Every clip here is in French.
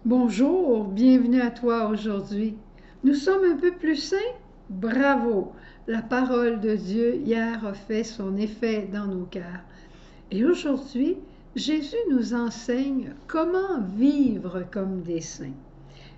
Bonjour, bienvenue à toi aujourd'hui. Nous sommes un peu plus sains? Bravo! La parole de Dieu hier a fait son effet dans nos cœurs. Et aujourd'hui, Jésus nous enseigne comment vivre comme des saints.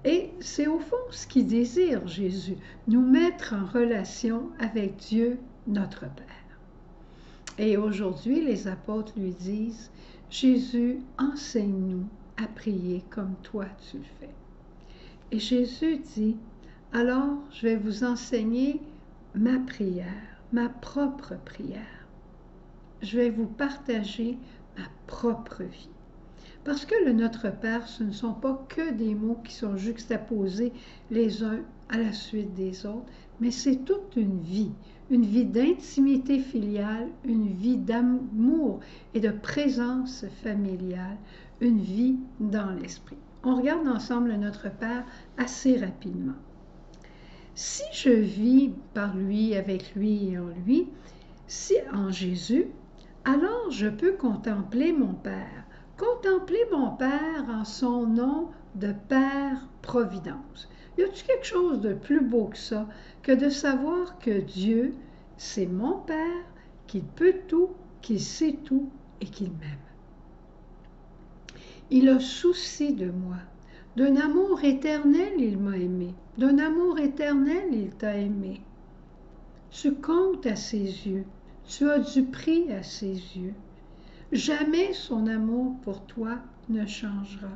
Et c'est au fond ce qu'il désire, Jésus, nous mettre en relation avec Dieu, notre Père. Et aujourd'hui, les apôtres lui disent, Jésus, enseigne-nous à prier comme toi tu le fais. Et Jésus dit, alors je vais vous enseigner ma prière, ma propre prière. Je vais vous partager ma propre vie. Parce que le Notre Père, ce ne sont pas que des mots qui sont juxtaposés les uns à la suite des autres, mais c'est toute une vie d'intimité filiale, une vie d'amour et de présence familiale, une vie dans l'esprit. On regarde ensemble le Notre Père assez rapidement. Si je vis par lui, avec lui et en lui, si en Jésus, alors je peux contempler mon Père. Contempler mon Père en son nom de Père Providence. Y a-t-il quelque chose de plus beau que ça, que de savoir que Dieu, c'est mon Père, qu'il peut tout, qu'il sait tout et qu'il m'aime. Il a souci de moi. D'un amour éternel, il m'a aimé. D'un amour éternel, il t'a aimé. Tu comptes à ses yeux. Tu as du prix à ses yeux. Jamais son amour pour toi ne changera.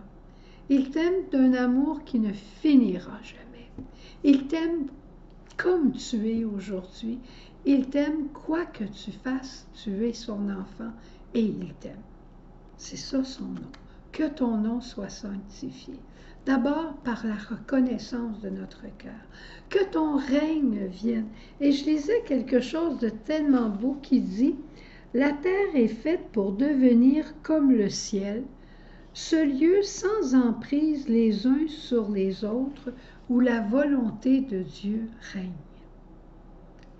Il t'aime d'un amour qui ne finira jamais. Il t'aime comme tu es aujourd'hui. Il t'aime quoi que tu fasses, tu es son enfant et il t'aime. C'est ça son nom. Que ton nom soit sanctifié. D'abord par la reconnaissance de notre cœur. Que ton règne vienne. Et je lisais quelque chose de tellement beau qui dit « La terre est faite pour devenir comme le ciel, ce lieu sans emprise les uns sur les autres où la volonté de Dieu règne. »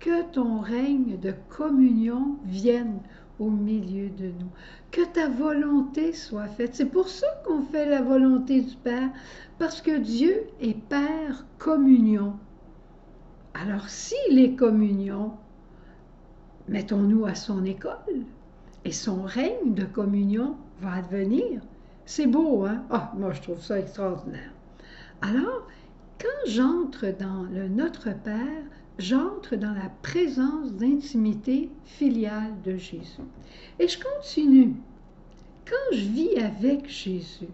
Que ton règne de communion vienne au milieu de nous. Que ta volonté soit faite. C'est pour ça qu'on fait la volonté du Père, parce que Dieu est Père communion. Alors, s'il est communion, mettons-nous à son école et son règne de communion va advenir. C'est beau, hein? Ah, moi, je trouve ça extraordinaire. Alors, quand j'entre dans le Notre Père, j'entre dans la présence d'intimité filiale de Jésus. Et je continue. Quand je vis avec Jésus,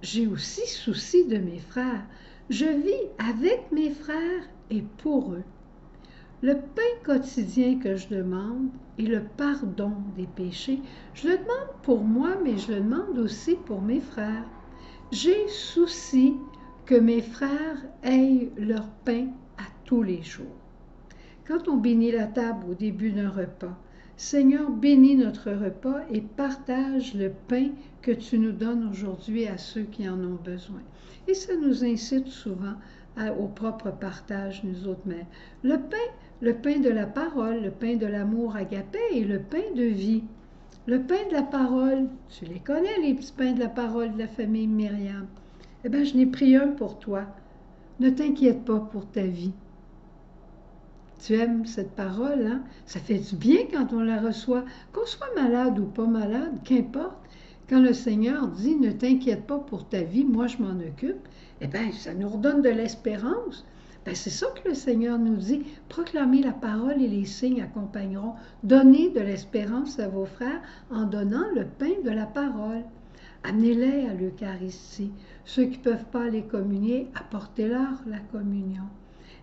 j'ai aussi souci de mes frères. Je vis avec mes frères et pour eux. Le pain quotidien que je demande et le pardon des péchés, je le demande pour moi, mais je le demande aussi pour mes frères. J'ai souci que mes frères aient leur pain à tous les jours. Quand on bénit la table au début d'un repas, Seigneur, bénis notre repas et partage le pain que tu nous donnes aujourd'hui à ceux qui en ont besoin. Et ça nous incite souvent au propre partage, nous autres mères. Le pain de la parole, le pain de l'amour agapé et le pain de vie. Le pain de la parole, tu les connais, les petits pains de la parole de la famille Myriam. Eh bien, je n'ai pris un pour toi. Ne t'inquiète pas pour ta vie. Tu aimes cette parole, hein? Ça fait du bien quand on la reçoit. Qu'on soit malade ou pas malade, qu'importe. Quand le Seigneur dit « Ne t'inquiète pas pour ta vie, moi je m'en occupe », eh bien, ça nous redonne de l'espérance. Ben, c'est ça que le Seigneur nous dit. Proclamez la parole et les signes accompagneront. Donnez de l'espérance à vos frères en donnant le pain de la parole. Amenez-les à l'Eucharistie. Ceux qui ne peuvent pas les communier, apportez-leur la communion.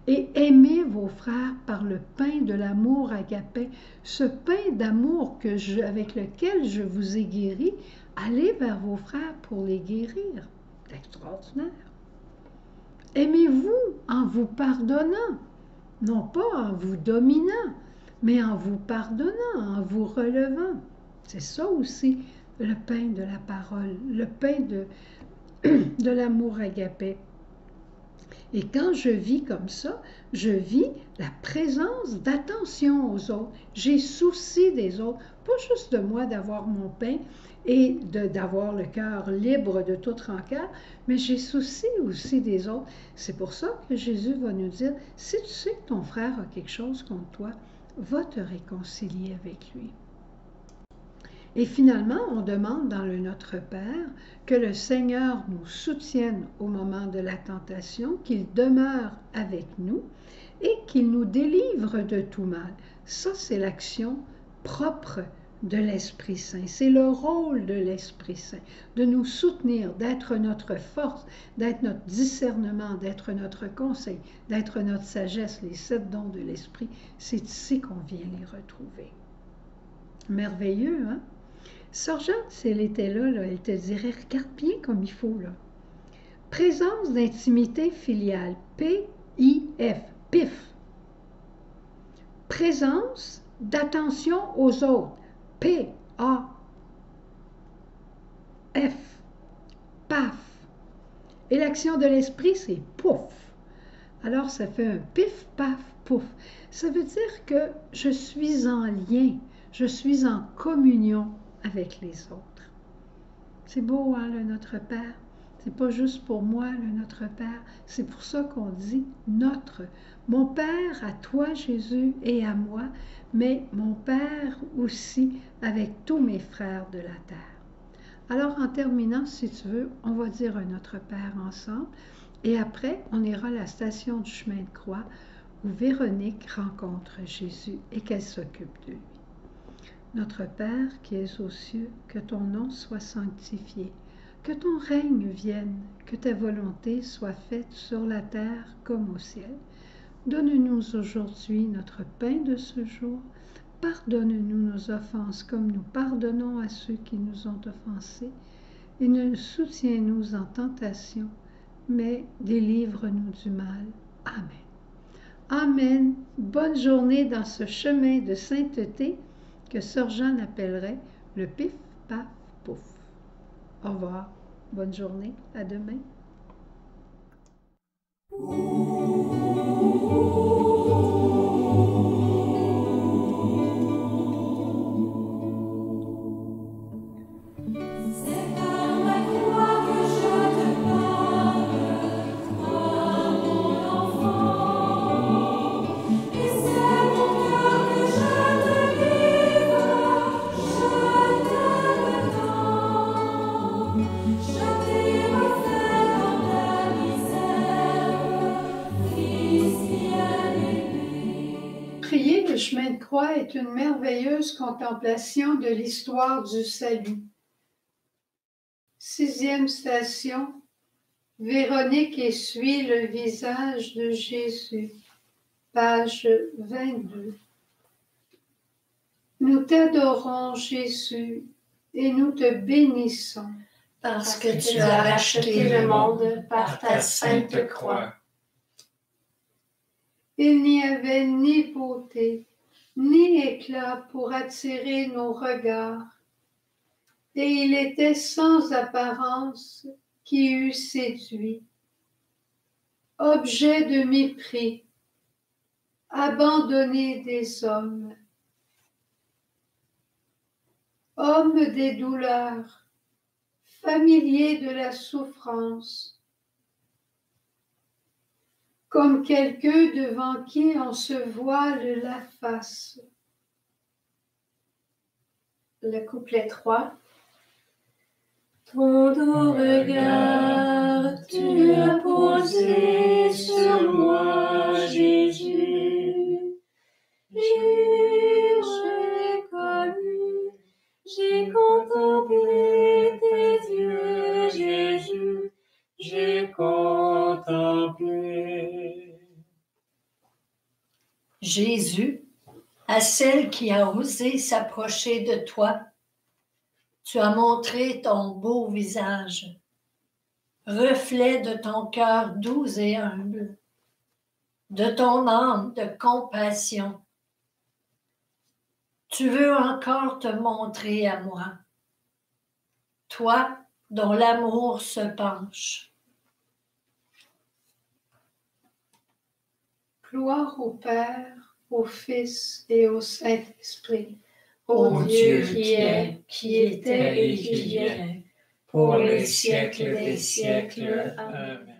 Et aimez vos frères par le pain de l'amour agapé, ce pain d'amour avec lequel je vous ai guéri, allez vers vos frères pour les guérir. C'est extraordinaire. Aimez-vous en vous pardonnant, non pas en vous dominant, mais en vous pardonnant, en vous relevant. C'est ça aussi le pain de la parole, le pain de l'amour agapé. Et quand je vis comme ça, je vis la présence d'attention aux autres. J'ai souci des autres. pas juste de moi d'avoir mon pain et d'avoir le cœur libre de toute rancœur, mais j'ai souci aussi des autres. C'est pour ça que Jésus va nous dire, si tu sais que ton frère a quelque chose contre toi, va te réconcilier avec lui. Et finalement, on demande dans le Notre Père que le Seigneur nous soutienne au moment de la tentation, qu'il demeure avec nous et qu'il nous délivre de tout mal. Ça, c'est l'action propre de l'Esprit Saint. C'est le rôle de l'Esprit Saint, de nous soutenir, d'être notre force, d'être notre discernement, d'être notre conseil, d'être notre sagesse, les 7 dons de l'Esprit. C'est ici qu'on vient les retrouver. Merveilleux, hein? Sœur Jeanne, si elle était là, elle te dirait, regarde bien comme il faut, là. Présence d'intimité filiale, P-I-F, PIF. Présence d'attention aux autres, P-A-F, paf. Et l'action de l'esprit, c'est pouf. Alors, ça fait un pif, paf, pouf. Ça veut dire que je suis en lien, je suis en communion avec les autres. C'est beau, hein, le Notre Père. C'est pas juste pour moi, le Notre Père. C'est pour ça qu'on dit notre. Mon Père à toi, Jésus, et à moi, mais mon Père aussi avec tous mes frères de la terre. Alors, en terminant, si tu veux, on va dire un Notre Père ensemble. Et après, on ira à la station du chemin de croix où Véronique rencontre Jésus et qu'elle s'occupe de lui. Notre Père qui es aux cieux, que ton nom soit sanctifié, que ton règne vienne, que ta volonté soit faite sur la terre comme au ciel. Donne-nous aujourd'hui notre pain de ce jour. Pardonne-nous nos offenses comme nous pardonnons à ceux qui nous ont offensés. Et ne soutiens-nous en tentation, mais délivre-nous du mal. Amen. Amen. Bonne journée dans ce chemin de sainteté que Sœur Jeanne appellerait le pif, paf, pouf. Au revoir. Bonne journée. À demain. Prier le chemin de croix est une merveilleuse contemplation de l'histoire du salut. 6e station, Véronique essuie le visage de Jésus, page 22. Nous t'adorons, Jésus, et nous te bénissons. Parce que tu as racheté le monde par ta sainte croix. Il n'y avait ni beauté, ni éclat pour attirer nos regards, et il était sans apparence qui eût séduit. Objet de mépris, abandonné des hommes, homme des douleurs, familier de la souffrance, comme quelqu'un devant qui on se voile la face. Le couplet 3. Ton doux regard, tu as posé sur moi, Jésus. J'ai reconnu, j'ai contemplé tes yeux, Jésus. J'ai contemplé. Jésus, à celle qui a osé s'approcher de toi, tu as montré ton beau visage, reflet de ton cœur doux et humble, de ton âme de compassion. Tu veux encore te montrer à moi, toi dont l'amour se penche. Gloire au Père, au Fils et au Saint-Esprit. ô Dieu qui est, qui était et qui vient, pour les siècles des siècles. Amen.